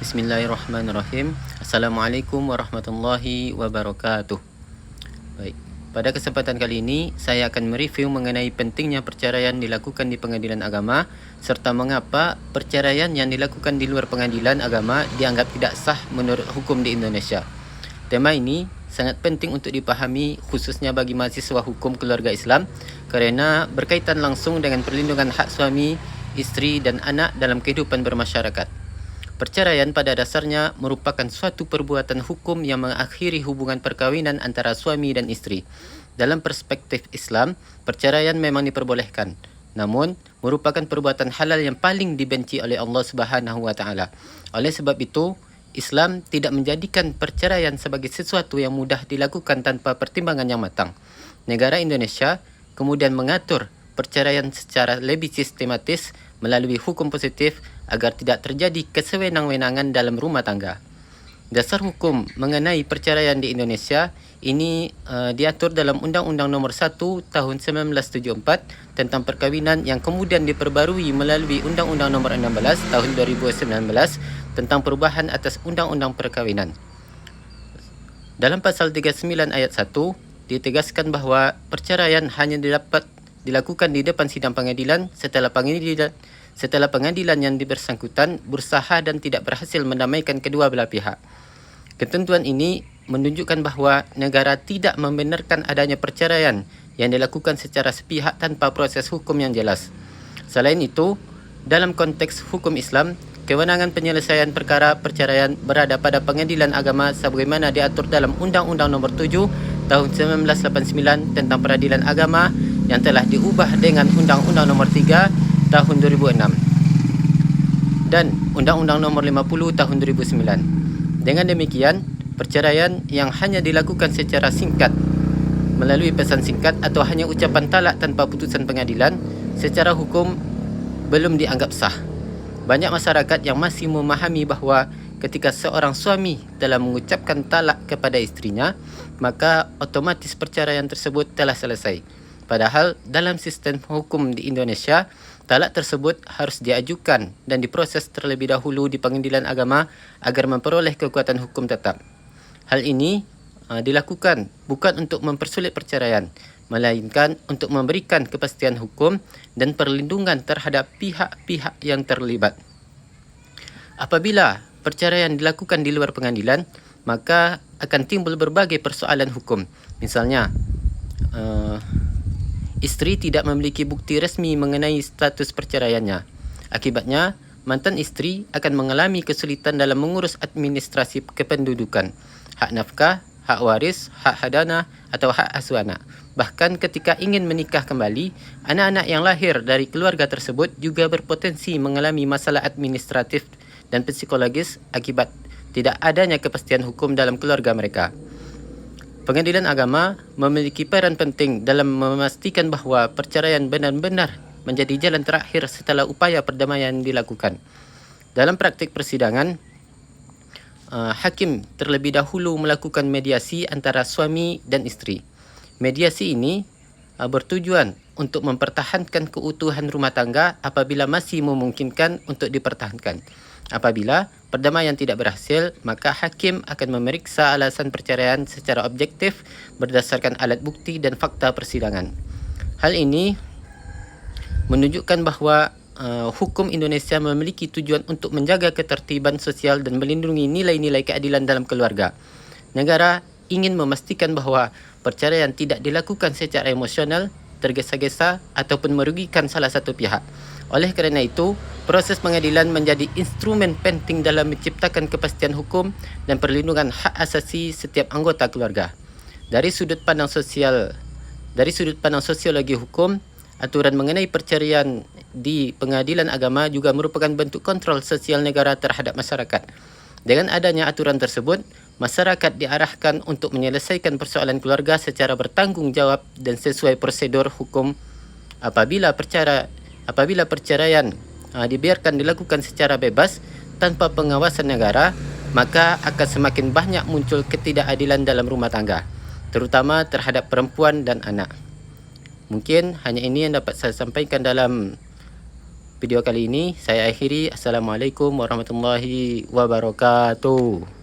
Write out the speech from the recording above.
Bismillahirrahmanirrahim. Assalamualaikum warahmatullahi wabarakatuh. Baik, pada kesempatan kali ini saya akan mereview mengenai pentingnya perceraian dilakukan di pengadilan agama serta mengapa perceraian yang dilakukan di luar pengadilan agama dianggap tidak sah menurut hukum di Indonesia. Tema ini sangat penting untuk dipahami khususnya bagi mahasiswa hukum keluarga Islam kerana berkaitan langsung dengan perlindungan hak suami, isteri dan anak dalam kehidupan bermasyarakat. Perceraian pada dasarnya merupakan suatu perbuatan hukum yang mengakhiri hubungan perkahwinan antara suami dan isteri. Dalam perspektif Islam, perceraian memang diperbolehkan, namun merupakan perbuatan halal yang paling dibenci oleh Allah Subhanahu wa taala. Oleh sebab itu, Islam tidak menjadikan perceraian sebagai sesuatu yang mudah dilakukan tanpa pertimbangan yang matang. Negara Indonesia kemudian mengatur perceraian secara lebih sistematis melalui hukum positif agar tidak terjadi kesewenang-wenangan dalam rumah tangga. Dasar hukum mengenai perceraian di Indonesia ini diatur dalam Undang-Undang Nomor 1 Tahun 1974 tentang perkahwinan yang kemudian diperbarui melalui Undang-Undang Nomor 16 Tahun 2019 tentang perubahan atas Undang-Undang Perkahwinan. Dalam pasal 39 ayat 1 ditegaskan bahawa perceraian hanya dapat dilakukan di depan sidang pengadilan setelah pengadilan yang bersangkutan berusaha dan tidak berhasil mendamaikan kedua belah pihak. Ketentuan ini menunjukkan bahawa negara tidak membenarkan adanya perceraian yang dilakukan secara sepihak tanpa proses hukum yang jelas. Selain itu, dalam konteks hukum Islam, kewenangan penyelesaian perkara perceraian berada pada pengadilan agama sebagaimana diatur dalam Undang-Undang Nomor 7 Tahun 1989 tentang peradilan agama yang telah diubah dengan Undang-Undang Nomor 3 Tahun 2006 dan Undang-Undang Nomor 50 Tahun 2009. Dengan demikian, perceraian yang hanya dilakukan secara singkat melalui pesan singkat atau hanya ucapan talak tanpa putusan pengadilan secara hukum belum dianggap sah. Banyak masyarakat yang masih memahami bahawa ketika seorang suami telah mengucapkan talak kepada isterinya, maka otomatis perceraian tersebut telah selesai. Padahal dalam sistem hukum di Indonesia, talak tersebut harus diajukan dan diproses terlebih dahulu di pengadilan agama agar memperoleh kekuatan hukum tetap. Hal ini dilakukan bukan untuk mempersulit perceraian, melainkan untuk memberikan kepastian hukum dan perlindungan terhadap pihak-pihak yang terlibat. Apabila perceraian dilakukan di luar pengadilan, maka akan timbul berbagai persoalan hukum. Misalnya, isteri tidak memiliki bukti resmi mengenai status perceraiannya. Akibatnya, mantan isteri akan mengalami kesulitan dalam mengurus administrasi kependudukan, hak nafkah, hak waris, hak hadana atau hak asuh anak. Bahkan ketika ingin menikah kembali, anak-anak yang lahir dari keluarga tersebut juga berpotensi mengalami masalah administratif dan psikologis akibat tidak adanya kepastian hukum dalam keluarga mereka. Pengadilan agama memiliki peran penting dalam memastikan bahawa perceraian benar-benar menjadi jalan terakhir setelah upaya perdamaian dilakukan. Dalam praktik persidangan, hakim terlebih dahulu melakukan mediasi antara suami dan isteri. Mediasi ini bertujuan untuk mempertahankan keutuhan rumah tangga apabila masih memungkinkan untuk dipertahankan. Apabila perdamaian tidak berhasil, maka hakim akan memeriksa alasan perceraian secara objektif berdasarkan alat bukti dan fakta persidangan. Hal ini menunjukkan bahawa hukum Indonesia memiliki tujuan untuk menjaga ketertiban sosial dan melindungi nilai-nilai keadilan dalam keluarga. Negara ingin memastikan bahawa perceraian tidak dilakukan secara emosional, tergesa-gesa ataupun merugikan salah satu pihak. Oleh kerana itu, proses pengadilan menjadi instrumen penting dalam menciptakan kepastian hukum dan perlindungan hak asasi setiap anggota keluarga. Dari sudut pandang sosiologi hukum, aturan mengenai perceraian di pengadilan agama juga merupakan bentuk kontrol sosial negara terhadap masyarakat. Dengan adanya aturan tersebut, masyarakat diarahkan untuk menyelesaikan persoalan keluarga secara bertanggungjawab dan sesuai prosedur hukum. Apabila perceraian dibiarkan dilakukan secara bebas tanpa pengawasan negara, maka akan semakin banyak muncul ketidakadilan dalam rumah tangga, terutama terhadap perempuan dan anak. Mungkin hanya ini yang dapat saya sampaikan dalam video kali ini saya akhiri. Assalamualaikum warahmatullahi wabarakatuh.